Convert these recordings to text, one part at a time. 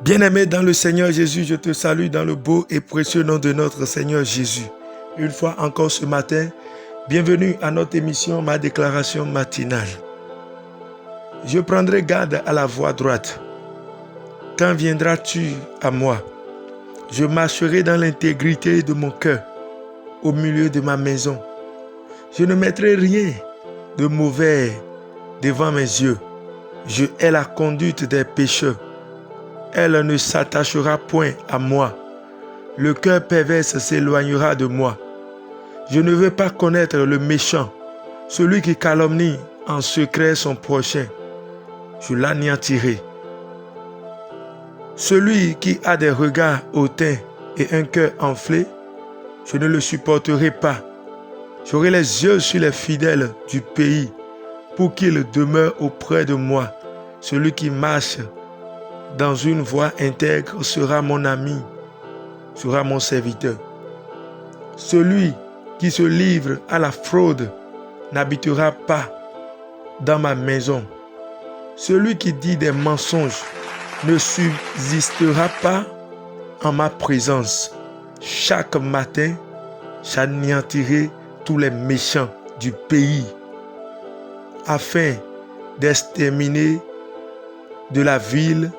Bien-aimé dans le Seigneur Jésus, je te salue dans le beau et précieux nom de notre Seigneur Jésus. Une fois encore ce matin, bienvenue à notre émission, ma déclaration matinale. Je prendrai garde à la voie droite. Quand viendras-tu à moi? Je marcherai dans l'intégrité de mon cœur, au milieu de ma maison. Je ne mettrai rien de mauvais devant mes yeux. Je hais la conduite des pécheurs. Elle ne s'attachera point à moi. Le cœur perverse s'éloignera de moi. Je ne veux pas connaître le méchant, celui qui calomnie en secret son prochain. Je l'anéantirai. Celui qui a des regards hautains et un cœur enflé, je ne le supporterai pas. J'aurai les yeux sur les fidèles du pays pour qu'ils demeurent auprès de moi. Celui qui marche dans une voie intègre sera mon ami, sera mon serviteur. Celui qui se livre à la fraude n'habitera pas dans ma maison. Celui qui dit des mensonges ne subsistera pas en ma présence. Chaque matin, j'anéantirai tous les méchants du pays afin d'exterminer de la ville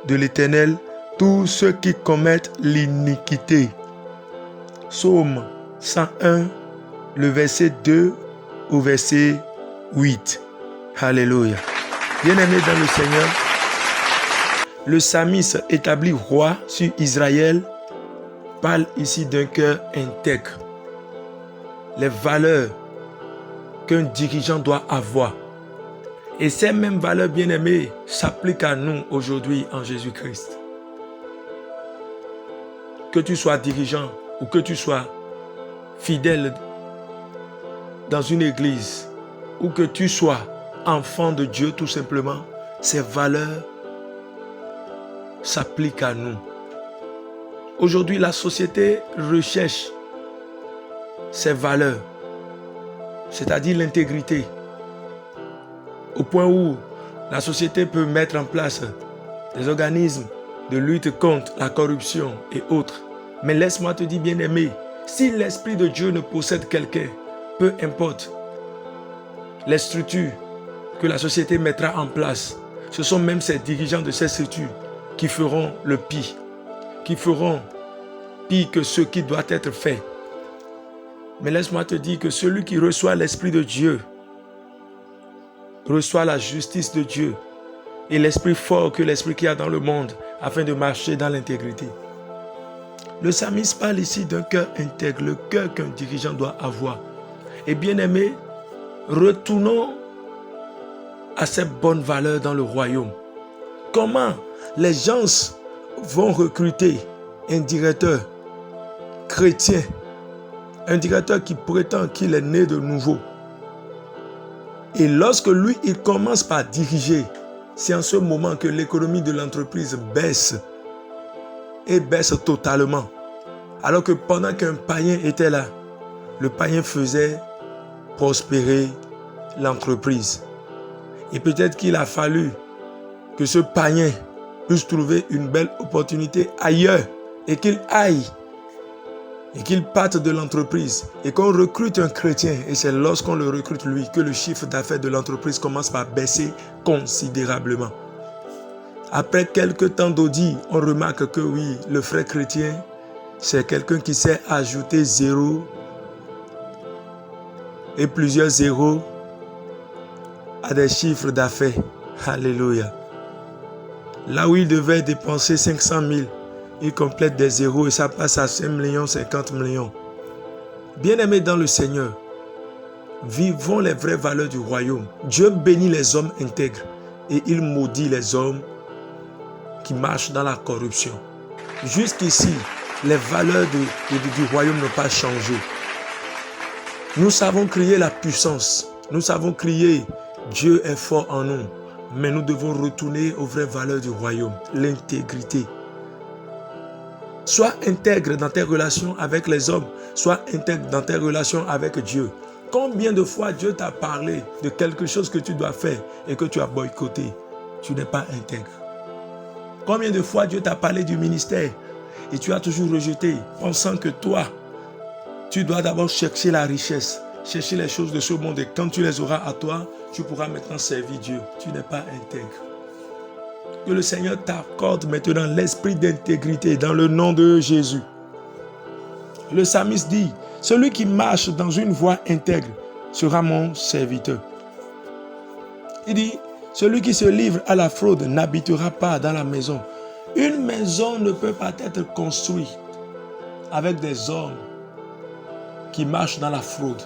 de l'Éternel tous ceux qui commettent l'iniquité. Psaume 101, le verset 2 au verset 8. Alléluia. Bien-aimé dans le Seigneur, le psalmiste établi roi sur Israël parle ici d'un cœur intègre. Les valeurs qu'un dirigeant doit avoir. Et ces mêmes valeurs, bien-aimées, s'appliquent à nous aujourd'hui en Jésus-Christ. Que tu sois dirigeant ou que tu sois fidèle dans une église ou que tu sois enfant de Dieu tout simplement, ces valeurs s'appliquent à nous. Aujourd'hui, la société recherche ces valeurs, c'est-à-dire l'intégrité. Au point où la société peut mettre en place des organismes de lutte contre la corruption et autres. Mais laisse-moi te dire, bien-aimé, si l'Esprit de Dieu ne possède quelqu'un, peu importe les structures que la société mettra en place, ce sont même ces dirigeants de ces structures qui feront le pire, qui feront pire que ce qui doit être fait. Mais laisse-moi te dire que celui qui reçoit l'Esprit de Dieu reçoit la justice de Dieu et l'esprit fort que l'esprit qu'il y a dans le monde afin de marcher dans l'intégrité. Le psalmiste parle ici d'un cœur intègre, le cœur qu'un dirigeant doit avoir. Et bien aimé, retournons à ces bonnes valeurs dans le royaume. Comment les gens vont recruter un directeur chrétien, un directeur qui prétend qu'il est né de nouveau. Et lorsque lui, il commence par diriger, c'est en ce moment que l'économie de l'entreprise baisse et baisse totalement. Alors que pendant qu'un païen était là, le païen faisait prospérer l'entreprise. Et peut-être qu'il a fallu que ce païen puisse trouver une belle opportunité ailleurs et qu'il aille et qu'il parte de l'entreprise et qu'on recrute un chrétien. Et c'est lorsqu'on le recrute lui que le chiffre d'affaires de l'entreprise commence par baisser considérablement. Après quelques temps d'audit, on remarque que oui, le frère chrétien, c'est quelqu'un qui sait ajouter 0 et plusieurs zéros à des chiffres d'affaires. Alléluia. Là où il devait dépenser 500 000, il complète des zéros et ça passe à 5 millions, 50 millions. Bien-aimés dans le Seigneur, vivons les vraies valeurs du royaume. Dieu bénit les hommes intègres et il maudit les hommes qui marchent dans la corruption. Jusqu'ici, les valeurs du royaume n'ont pas changé. Nous savons crier la puissance. Nous savons crier Dieu est fort en nous. Mais nous devons retourner aux vraies valeurs du royaume. L'intégrité. Sois intègre dans tes relations avec les hommes. Sois intègre dans tes relations avec Dieu. Combien de fois Dieu t'a parlé de quelque chose que tu dois faire et que tu as boycotté? Tu n'es pas intègre. Combien de fois Dieu t'a parlé du ministère et tu as toujours rejeté, pensant que toi, tu dois d'abord chercher la richesse, chercher les choses de ce monde et quand tu les auras à toi, tu pourras maintenant servir Dieu. Tu n'es pas intègre. Que le Seigneur t'accorde maintenant l'esprit d'intégrité dans le nom de Jésus. Le psalmiste dit, celui qui marche dans une voie intègre sera mon serviteur. Il dit, celui qui se livre à la fraude n'habitera pas dans la maison. Une maison ne peut pas être construite avec des hommes qui marchent dans la fraude.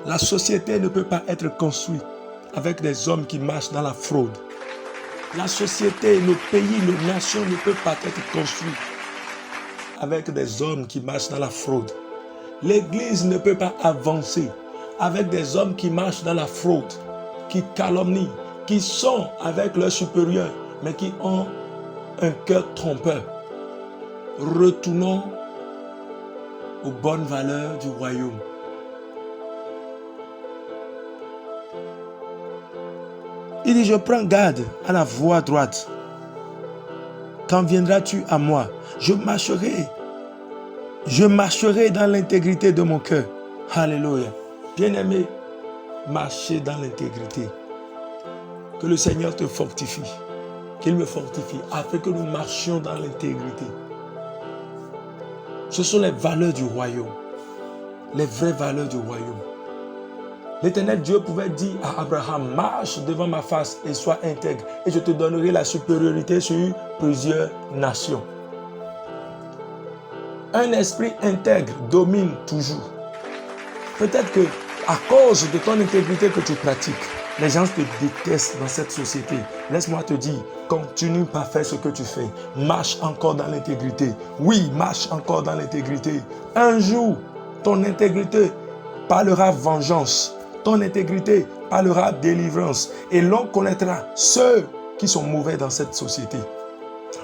La société ne peut pas être construite avec des hommes qui marchent dans la fraude. La société, nos pays, nos nations ne peuvent pas être construites avec des hommes qui marchent dans la fraude. L'Église ne peut pas avancer avec des hommes qui marchent dans la fraude, qui calomnient, qui sont avec leurs supérieurs, mais qui ont un cœur trompeur. Retournons aux bonnes valeurs du royaume. Il dit, je prends garde à la voie droite. Quand viendras-tu à moi? Je marcherai dans l'intégrité de mon cœur. Alléluia. Bien-aimé, marchez dans l'intégrité. Que le Seigneur te fortifie. Qu'il me fortifie afin que nous marchions dans l'intégrité. Ce sont les valeurs du royaume. Les vraies valeurs du royaume. L'Éternel Dieu pouvait dire à Abraham, marche devant ma face et sois intègre et je te donnerai la supériorité sur plusieurs nations. Un esprit intègre domine toujours. Peut-être que à cause de ton intégrité que tu pratiques, les gens te détestent dans cette société. Laisse-moi te dire, continue par faire ce que tu fais. Marche encore dans l'intégrité. Oui, marche encore dans l'intégrité. Un jour, ton intégrité parlera vengeance. Ton intégrité parlera délivrance. Et l'on connaîtra ceux qui sont mauvais dans cette société.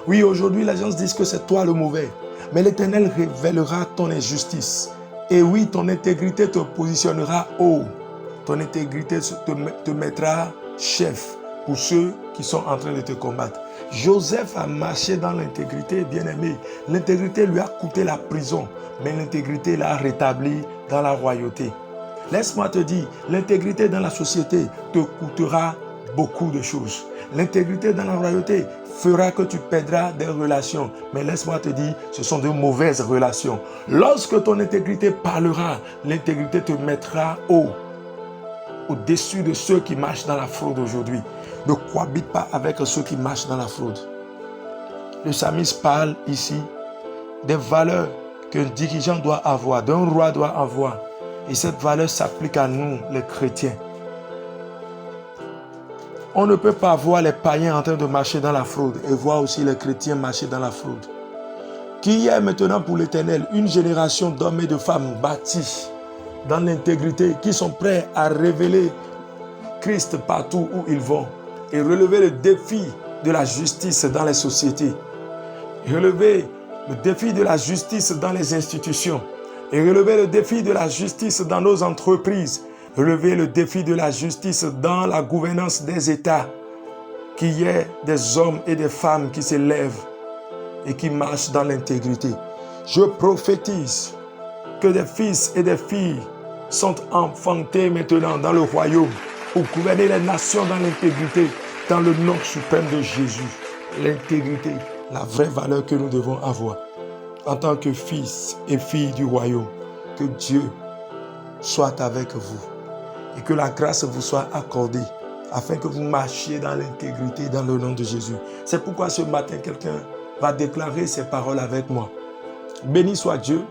Oui, aujourd'hui, les gens disent que c'est toi le mauvais. Mais l'Éternel révélera ton injustice. Et oui, ton intégrité te positionnera haut. Ton intégrité te mettra chef pour ceux qui sont en train de te combattre. Joseph a marché dans l'intégrité, bien-aimé. L'intégrité lui a coûté la prison, mais l'intégrité l'a rétabli dans la royauté. Laisse-moi te dire, l'intégrité dans la société te coûtera beaucoup de choses. L'intégrité dans la royauté fera que tu perdras des relations. Mais laisse-moi te dire, ce sont de mauvaises relations. Lorsque ton intégrité parlera, l'intégrité te mettra haut, au-dessus de ceux qui marchent dans la fraude aujourd'hui. Ne cohabite pas avec ceux qui marchent dans la fraude. Le psalmiste parle ici des valeurs qu'un dirigeant doit avoir, d'un roi doit avoir. Et cette valeur s'applique à nous, les chrétiens. On ne peut pas voir les païens en train de marcher dans la fraude et voir aussi les chrétiens marcher dans la fraude. Qu'il y ait maintenant pour l'Éternel une génération d'hommes et de femmes bâtis dans l'intégrité, qui sont prêts à révéler Christ partout où ils vont et relever le défi de la justice dans les sociétés, relever le défi de la justice dans les institutions et relever le défi de la justice dans nos entreprises, relever le défi de la justice dans la gouvernance des États, qu'il y ait des hommes et des femmes qui se lèvent et qui marchent dans l'intégrité. Je prophétise que des fils et des filles sont enfantés maintenant dans le royaume pour gouverner les nations dans l'intégrité, dans le nom suprême de Jésus. L'intégrité, la vraie valeur que nous devons avoir en tant que fils et filles du royaume. Que Dieu soit avec vous et que la grâce vous soit accordée afin que vous marchiez dans l'intégrité dans le nom de Jésus. C'est pourquoi ce matin, quelqu'un va déclarer ces paroles avec moi. Béni soit Dieu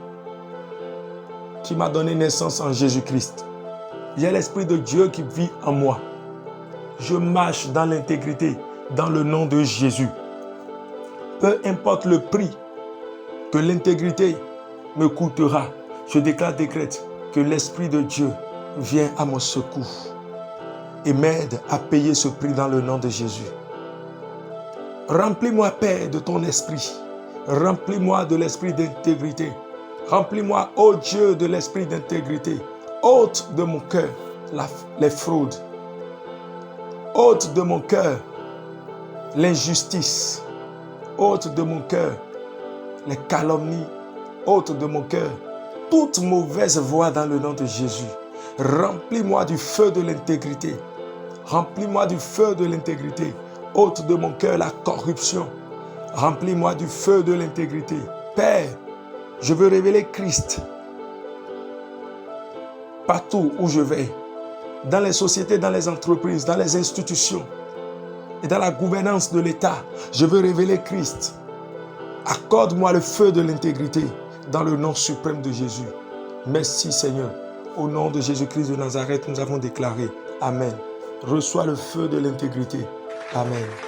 qui m'a donné naissance en Jésus-Christ. J'ai l'Esprit de Dieu qui vit en moi. Je marche dans l'intégrité dans le nom de Jésus. Peu importe le prix que l'intégrité me coûtera, je décrète que l'Esprit de Dieu vient à mon secours et m'aide à payer ce prix dans le nom de Jésus. Remplis-moi, Père, de ton esprit. Remplis-moi de l'esprit d'intégrité. Remplis-moi, ô Dieu, de l'esprit d'intégrité. Ôte de mon cœur les fraudes. Ôte de mon cœur l'injustice. ôte de mon cœur les calomnies, ôte de mon cœur toute mauvaise voix dans le nom de Jésus. Remplis-moi du feu de l'intégrité. Remplis-moi du feu de l'intégrité. Ôte de mon cœur la corruption. Remplis-moi du feu de l'intégrité. Père, je veux révéler Christ partout où je vais, dans les sociétés, dans les entreprises, dans les institutions et dans la gouvernance de l'État. Je veux révéler Christ. Accorde-moi le feu de l'intégrité dans le nom suprême de Jésus. Merci Seigneur. Au nom de Jésus-Christ de Nazareth, nous avons déclaré. Amen. Reçois le feu de l'intégrité. Amen.